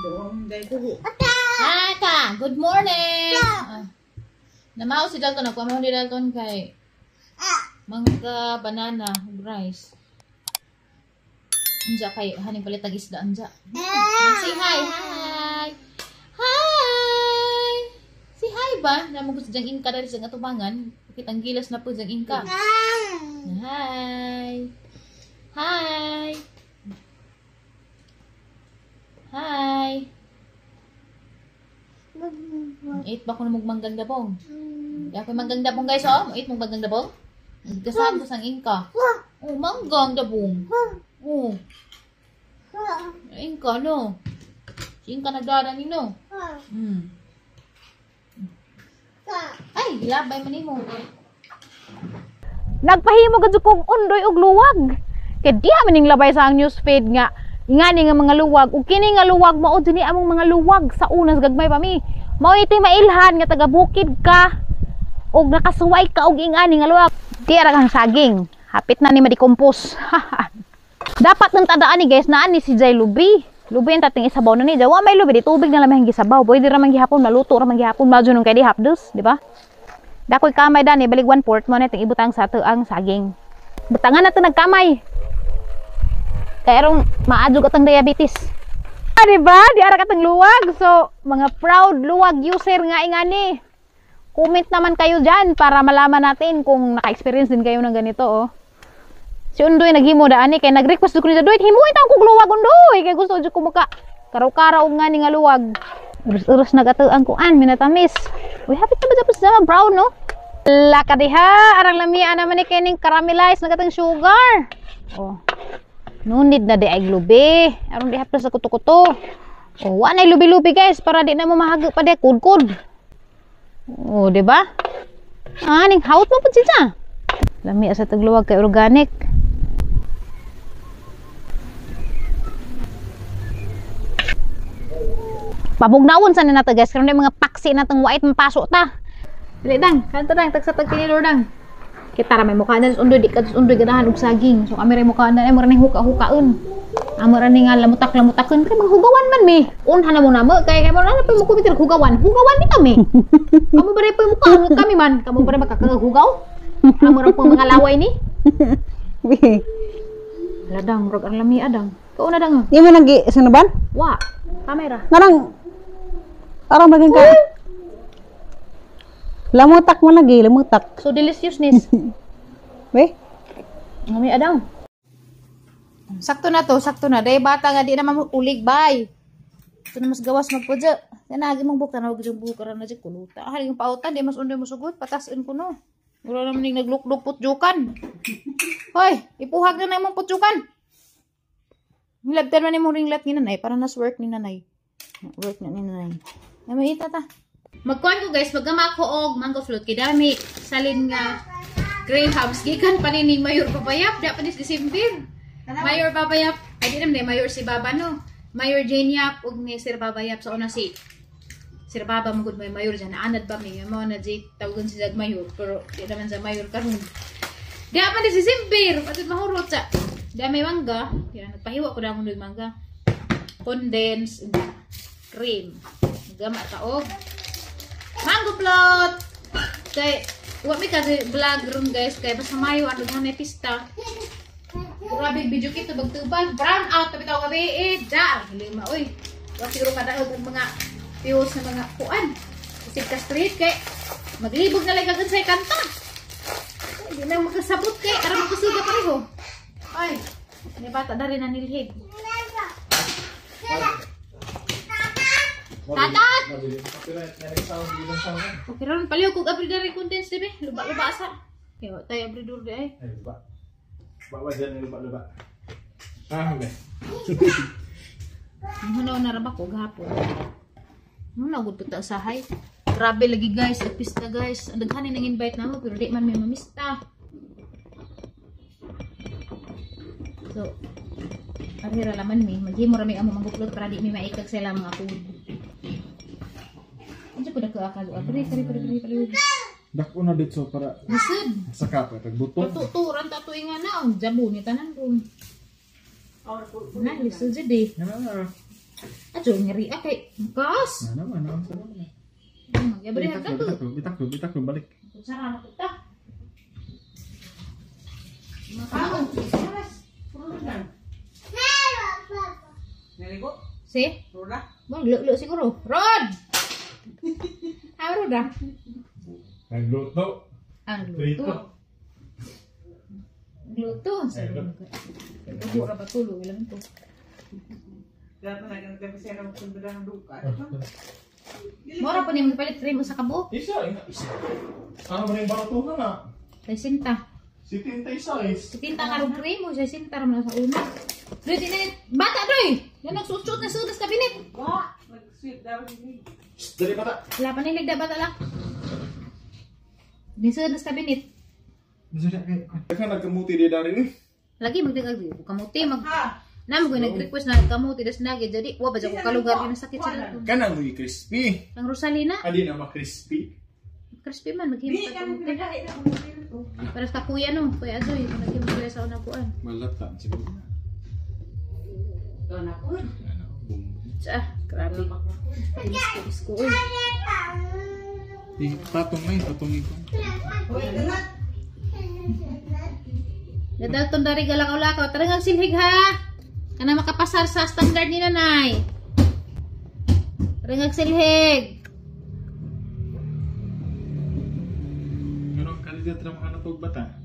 Doon dahil ko. Aka, good morning. Namaw si Dalton, nagpamaw ni Dalton kay mangga, banana, rice. Anja kay haning palit tag isda anja. Say hi, hi. Hi. Si hi ba? Namo gusto jang inka dari sa atubangan. Kitang gilas na po jang inka. Hi. Hi. Hi. Eat ba ko na magmanggang dabong? Kaya ko manggang dabong guys, oh. Eat mo manggang dabong? Gasahan ko sang inka. Oh, manggang dabong. Oh. Inka, no? Si inka nagdada ni, no? Ay, gilabay man mo. Nagpahimo gud kog undoy og luwag. Kay diha maning labay sa ang newsfeed nga ingani nga mga luwag ug kini nga luwag mao dinhi among mga luwag sa unas gagmay pa mi. Mao iti mailhan nga taga bukid ka ug nakasuway ka og ingani nga luwag. Di ra kang saging. Hapit na ni ma-decompose. Dapat nang tadaan ni guys na ani si Jay Lubi. Lubi ang tating isabaw na ni Jay. Wa may lubi di tubig na lamang gisabaw. Pwede ra man gihapon maluto ra man gihapon madyo nung kay di hapdos, di ba? Dakoy kamay dani balik 1/4 mo na ting ibutang sa ato ang saging. Butangan nato nagkamay. Kaya arong maadjog atang diabetes. Diba? Di ara katang luwag. So, mga proud luwag user nga ingani. Comment naman kayo dyan para malaman natin kung naka-experience din kayo ng ganito, oh. Si Undoy naghimo daani kay nag-request ko ni Undoy, himuy ta kog luwag Undoy kay gusto jud ko maka karaw-karaw nga ni nga luwag. Urus nagatuan ko an minatamis. Uy, happy na ba sa brown, no? Laka diha, arang lamia naman ni kining caramelized nagatang sugar. Oh. No need na di ay lubi. Aron di haplas sa kuto-kuto. Oh, wa na lubi-lubi guys para di na mo mahag pa de kudkud. Oh, di ba? Ah, ning hawt mo pud siya. Lami sa tagluwag kay organic. Pabugnawon sa nina ta guys, karon mga paksi natong white mapaso ta. Dili dang, kanto dang tag sa tagtinidor dang. Kita ra may mukha na undoy di ka undoy ganahan og saging. So kami ray mukha na ay mo ra ning huka-hukaon. Amo ra ning lamutak-lamutaken kay maghugawan man mi. Unha na mo na mo kay mo na pa mo kumitir hugawan. Hugawan ni kami. Amo ba ray pa mukha kami man. Kamo ba ray makakahugaw? Amo ra po mga laway ni. Ladang rog ang lami adang. Kauna dang. Di mo nagi sanaban? Wa. Kamera. Narang arang bagay ka. Lamutak mo lagi, lamutak. So deliciousness. Weh? Ngami adang. Sakto na to, sakto na. Day bata nga di naman ulig bay. Ito na mas gawas magpudya. Yanagi mong bukta na wag yung bukara na dyan kuluta. Hali yung pautan, di mas undoy mo sugot. Patasin ko no. Wala naman yung nagluk-luk putjukan. Hoy, ipuhag na na yung putjukan. Nilabtan man yung ringlat ni nanay para nas work ni nanay. Work na ni nanay. Ay, may ita ta. Magkuhan ko guys, magama ko og mango float kay dami salin nga grahams gikan panining Mayor Babayap da pa dis December. Mayor Babayap, ay di naman Mayor si Baba no. Mayor Jane Yap ug ni Sir Babayap sa una si Sir Baba magud may mayor diyan anad ba mi mo na di tawagon si Jag Mayor pero di naman sa mayor karon. Da pa dis December, patud mahurot sa. Da may mangga, kaya nagpahiwa ko na ng mangga. Condense cream. Gama ta og mango float. Kay wa mi kasi vlog ron guys kay basta mayo ano na pista. Grabe video kito bagtuban brown out tapi taw gabi da lima oy. Wa siguro kada og mga views na mga kuan. Isip ka street kay maglibog na lang kag sa kanta. Hindi na makasabot kay ara magkusiga pareho. Ay, ni bata dari na nilhig. Tatat! Okay ron, paliw kong abridari contents dibe, luba-luba asa. Kaya tayo abridor di ay. Ay, luba. Luba dyan, luba-luba. Ah, okay. Hunaw na rabak ko gahapon. Nagud po ta sahay. Grabe lagi guys, at pista guys. Ang daghanin nang invite na mo, pero di man may mamista. So, arira laman mi, maghimo ra mi amo manguplot para di mi maikag sila mga food. Ano po na kaakalo? Pari. Dako na dito para Nasud. saka pa tagbuto. Tuturan ta tuig nga na, ang jabo ni tanan ron. Na, lisod jud eh. Ajo ngeri kay gas. Ano naman, sarap na. Ya beri harga tuh. Bitak lo, balik. Cara anak kita. Makaon. Si? Bang, lu siguro. Rod! Haro dah. Nagluto. Ang Prito. luto. Luto. Ito berapa tulo ilang ito. Mora pa niya magpalit kremo sa kabo. Isa. Ano ba yung baratuhan na? Kay Sinta. 76. Sinta nga rin kremo. Siya Sinta naman sa una. Doy, tinanit. Bata, doy! Yan nagsusut na sudas kabinet. Dari bata. Wala pa nilig da bata lang. Disudas kabinet. Kan nagkamuti dia dari ni. Lagi magdagag kamuti mag namo ko nag-request na kamuti das nagi jadi wa ba ko kalugar ni sakit sila to. Kan ang crispy. Ang Rosalina, Adi nama crispy. crispy man maghimo ka kamuti. Para sa kuya no, kuya Azoy, maghimo sila sa una kuan. Malata siguro. Ano, Bumbu. grabe. Tinis ko. Patong na yun, patong ito. Dadalton dari galakaw-lakaw. Tara nga silhig ha. Kana makapasar sa standard ni nanay. Tara nga silhig. Ano kalidad na mga natog bata?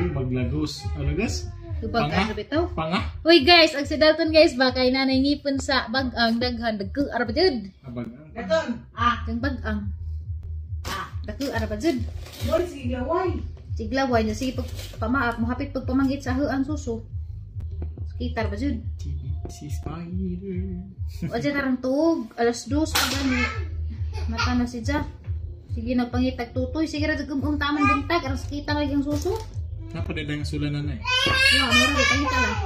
Maglagos. Ano gas? Tubag ano bitaw? Panga? Uy guys, ang si Dalton guys, bakay nanay ngipon sa bag-ang daghan. Dagko araba jud. Abang. Kang bag-ang. Dagko araba jud. Siglaway niya sige pag pamaak, mohapit pag pamangit sa ang suso. Skitar ba jud? Si Spider. O dyan karang tuog, alas 2 pa gani. Mata na si Ja. Sige nagpangitag tutoy, sige ra jud taman buntag, aras kita lagi ang suso. Apa dia dengan sulanan na eh? Wa mora di pangita lang.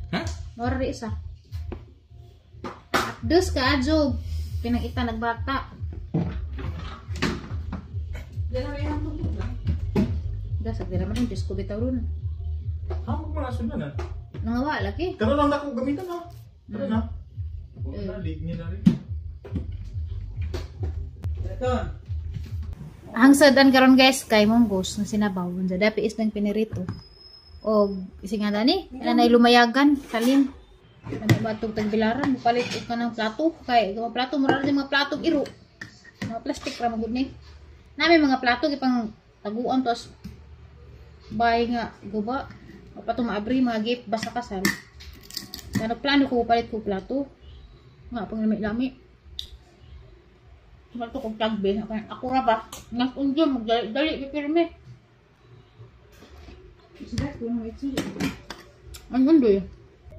Ha? Mora di isa. Dos ka adjog. Pinangita nagbata. Dasag dira man yung disco bitaw ron. Ako mga sulanan. Nangawa laki. Karon lang ako gamitan ha. Karon na. Lig niya na rin. Hangsadan karon guys kay monggos na sinabaw. Unsa dapi is nang pinirito. Og isingada ni, nanay lumayagan kalin. Ano ba itong tagbilaran? Palit ka ng plato. Kay mga plato, mura rin mga plato iro. Mga plastic ra magud ni. Nami mga plato ipang taguan tos bay nga guba. Pa to maabri mga gift basta kasal. Kano plano ko palit ko plato. Nga pang lami-lami. Malto kong tagbe. Ako ra ba? Nag-unjum, magdali-dali, pipirme. Ang gundo yun.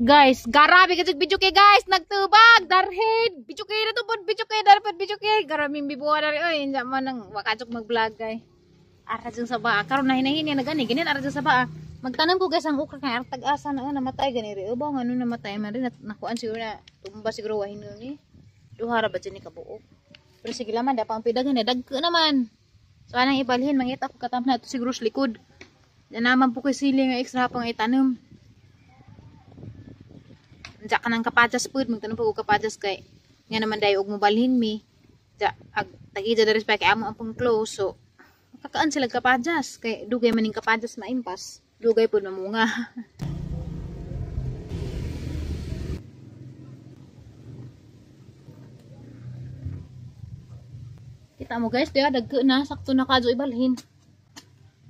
Guys, garabi kasi video kay guys. Nagtubag, darhead. Video kay na to po, video kay, darpad video kay. Garaming bibuha na rin. Oy, hindi man nang wakachok mag-vlog guys. Ara dyan sa baa. Karoon na hinahin na gani. Ganyan, ara dyan sa baa. Magtanong ko guys, ang ukra kay artag asa na namatay gani rin. Ba, ano namatay man rin. Nakuan siguro na, tumba siguro wahin nun eh. Duhara ba dyan ni kabuok. Pero sige laman, dapat ang pidagan na dagko naman. So anang ibalhin, mangita ko katam na ito siguro sa likod. Yan naman po kay sili nga extra pang itanong. Diyan ka ng kapadyas po, magtanong po ko kapadyas kay nga naman dayo og mobalhin mi. Diyan, tag-ija na respect kay amo ang pang close. So, kakaan sila kapadyas. Kay dugay maning kapadyas maimpas. Dugay po na munga. Kita mo guys, diya dagko na sakto na kadyo ibalhin.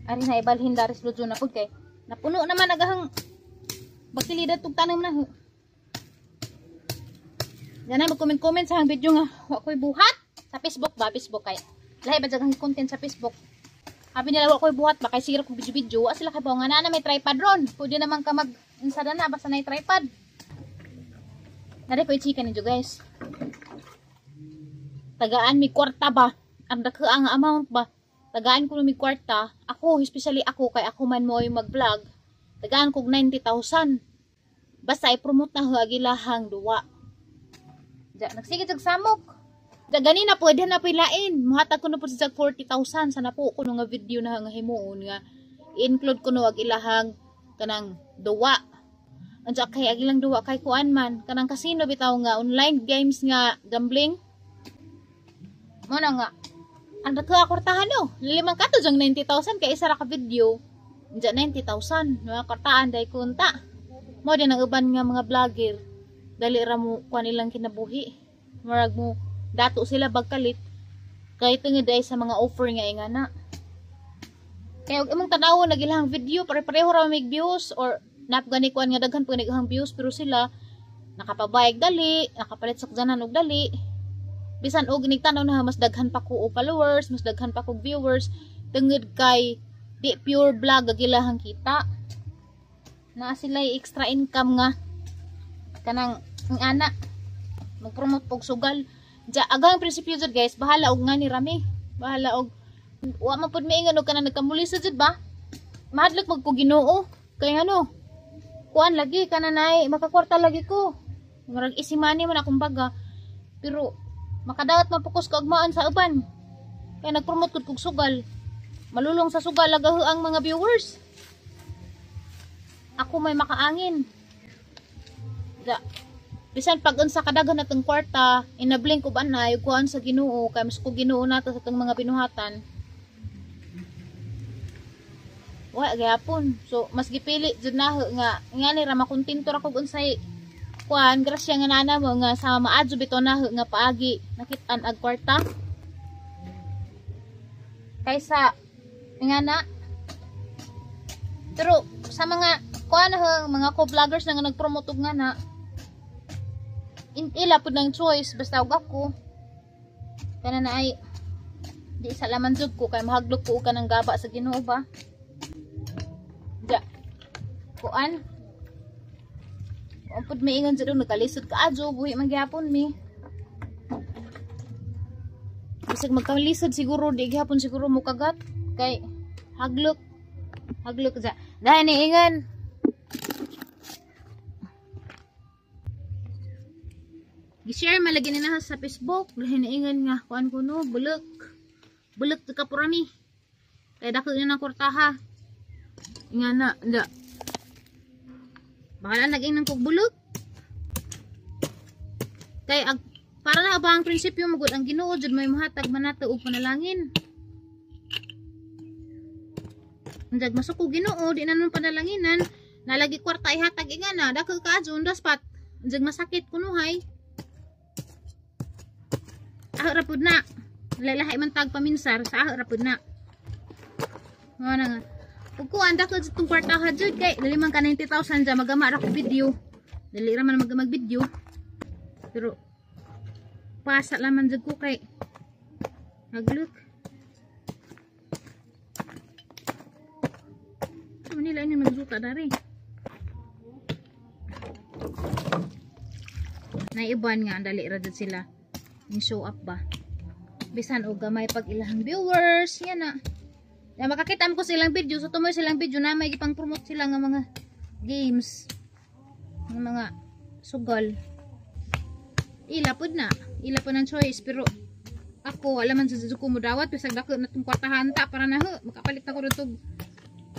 Ari na ibalhin daris luto na pud kay napuno naman nagahang bakilida tug tanom na. Yan na mag-comment sa hang video nga wa koy buhat sa Facebook ba, Facebook kay. Lahi ba daghang content sa Facebook. Abi nila wa koy buhat ba kay sira kog video-video, sila kay ba nga na may tripod ron. Pwede naman ka mag-insada na basta na tripod. Dari ko i-chicken niyo guys. Tagaan mi kwarta ba? Ang dako ang amount ba? Tagaan ko mi kwarta. Ako, especially ako kay ako man mo mag-vlog. Tagaan ko 90,000. Basta i-promote na hagilahang duwa. Ja, nagsigit og samok. Ja ganina pwede na pilain. Muhatag ko na po sa 40,000 sana po ko nga video na nga himuon nga i-include ko no ag ilahang kanang duwa. Andiya kay agilang duwa kay kuan man. Kanang casino bitaw nga online games nga gambling. Mo na nga. Ang dagko kwartahan no. Limang kato jang 90,000 kay isa ra ka video. Andiya 90,000 nga kwartaan day kunta. Mo din ang uban nga mga vlogger. Dali ra mo kuan ilang kinabuhi. Marag mo dato sila bagkalit. Kay tungod day sa mga offer nga ingana. Kaya imong tanawon nagilang video pare-pareho ra may views or napgani kuan nga daghan pag naghang views pero sila nakapabayag dali, nakapalit sakjanan og dali. Bisan og nigtanaw na mas daghan pa ko og followers, mas daghan pa ko viewers tungod kay di pure vlog agilahang kita. Na sila extra income nga kanang ang ana mag-promote og sugal. Ja agang prinsipyo jud guys, bahala og nga ni rami. Bahala og wa man pud maingon og kanang nagkamuli sa jud ba? Mahadlok magko Ginoo. Kay ano? Kuan lagi kananay makakwarta lagi ko. Murag isimani man akong baga. Pero makadawat mapokus ka agmaan sa uban. Kaya nagpromote kog sugal. Malulong sa sugal lagaho ang mga viewers. Ako may makaangin. Da. Bisan pag unsa kadagan natong kwarta, inablink ko anay kuan sa Ginoo kay mas ko Ginoo nato sa tong mga binuhatan. Wa gyapon. So mas gipili jud na nga ngani ra makontento ra kog unsay kuan grasya nga nana mo nga sa maadyo bitaw na nga paagi nakit-an ag kwarta. Kaysa ngana. Pero sa mga kuan mga co-vloggers na nga nagpromote og ngana ila pud ng choice basta og ako kana na ay di sa laman jud ko kay mahaglok ko ka ng gaba sa Ginoo ba. Ja. Kuan. Pud maingon jud nagkalisod ka adyo buhi man gyapon mi. Bisag magkalisod siguro di gyapon siguro mo kagat kay haglok ja. Dahil ni ingon. Gi-share malagi nila sa Facebook dahil ni ingon nga kuan kuno bulok ka purami. Kay dako na kwartaha. Nga na, da. Baka na nag-inang kog bulog. Kay, para na ba ang prinsipyo magod ang Ginoo jud may mahatag manato og panalangin. Undag masuk og Ginoo, di na nun panalanginan, nalagi kwarta ihatag ingana, dako ka adyo undas pat. Undag masakit kunuhay. Rapud na. Lalahay man tag paminsar sa rapud na. Nga nga. Ug kuan dako jud tong kwarta ha jud kay dali man ka 90,000 ja magama ra ko video. Dali ra man mag video. Pero pasa laman jud ko kay haglok. Manila ini nagsuka dari. Naiban nga dali ra jud sila. Ni show up ba. Bisan og gamay pag ilahang viewers yan na. Ya makakita mo ko silang video, so tumoy silang video na may gipang promote sila nga mga games, nga mga sugal. Ila pud ng choice pero ako wala man sa ko mo dawat bisag dako na tong kwartahan ta para na makapalit ako dito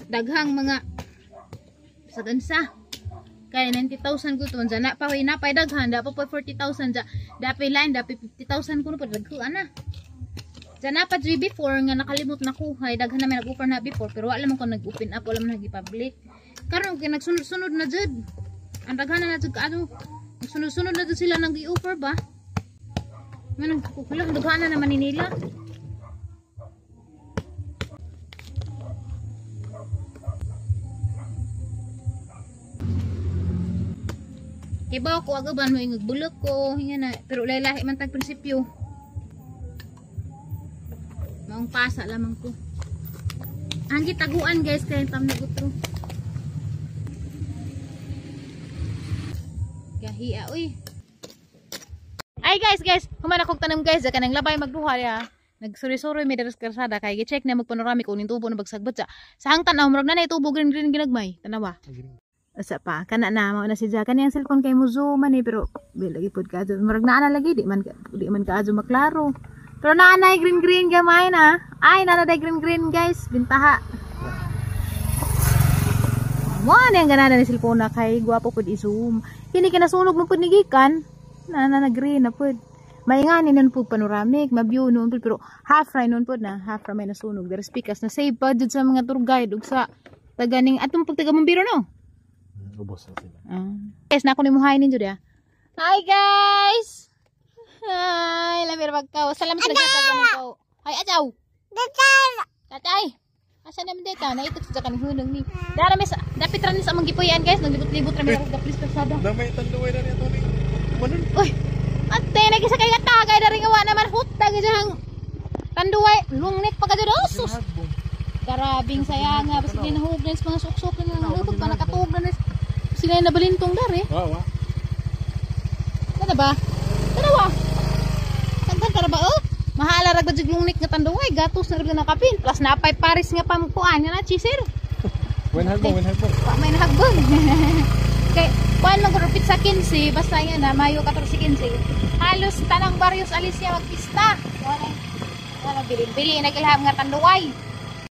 daghang mga sa gansa. Kaya 90,000 ko to na pa way napay daghan dapat pa 40,000 dapat line dapat 50,000 ko no pa daghan ana. Diyan pa dri before nga nakalimot na ko hay daghan naman nag-offer na before pero wala man ko nag-open up wala man nag-public karon kay nagsunod-sunod na jud ang daghan na jud kaado nagsunod-sunod na jud sila nag-offer ba manang kukulang daghan na naman ni nila kay ba ko agaban mo ingbulok ko hinga na pero lahi man tag prinsipyo. Maong pasa lamang ko. Ang gitaguan guys kaya tam nagutro. Gahiya uy. Ay guys, humana kog tanom guys, kanang labay magduha ya. Nagsuri-suri mi daras karsada kay gi-check na magpanorami ko ning tubo na bagsagbat sa hangtan na murag na tubo green ginagmay. Tanawa. Asa pa kana na mao na si Jaka niyang cellphone kay mo zoom man pero bilagi pud ka murag na lagi di man ka adyo maklaro. Pero naanay green gamay na. Ay, naanay green guys. Bintaha. Wala yung ganana ni cellphone na kay gwapo pud i-zoom. Kini kinasunog mo pud ni gikan. Na-green na pud. Maingani nun pud panoramic, ma-view nun pud pero half ray nun pud na, half ray may nasunog. There speakers na save pa jud sa mga tour guide ug sa taganing atong pag taga Bumbiro no. Ubos na sila. Guys, na ako ni muhay ninyo dia. Hi guys. Hi, lamir magkaw. Salamat sa nagtatagan ko. Hi, ajaw. Tatay. Asa naman dito? Naitok sa kanang hunong ni. Dara mes dapit ra ni sa among gipuyan guys, naglibot-libot ra mi og please pasada. Damay tanduway na niya to ni. Manon. Uy. Ate nagisa kay latagay dari nga wa naman hutag jang. Tanduway, lungnik pa kadto sus. Karabing saya nga basta ginahug na mga suksok na lupot pa nakatug na sila na balintong dari. Wa. Kada ba? Dalawa. Sagdan para ba oh? Mahala ra gud lungnik nga tanduway, gatos na rin nakapin. Plus napay Paris nga pamkuan nga na chisir. When hagbong. Pa may nahagbon. Kay kuan lang gud sa 15, basta yan na Mayo 14-15. Halos tanang barrios Alicia magpista. Wala bilin-bili nagilham nga tanduway.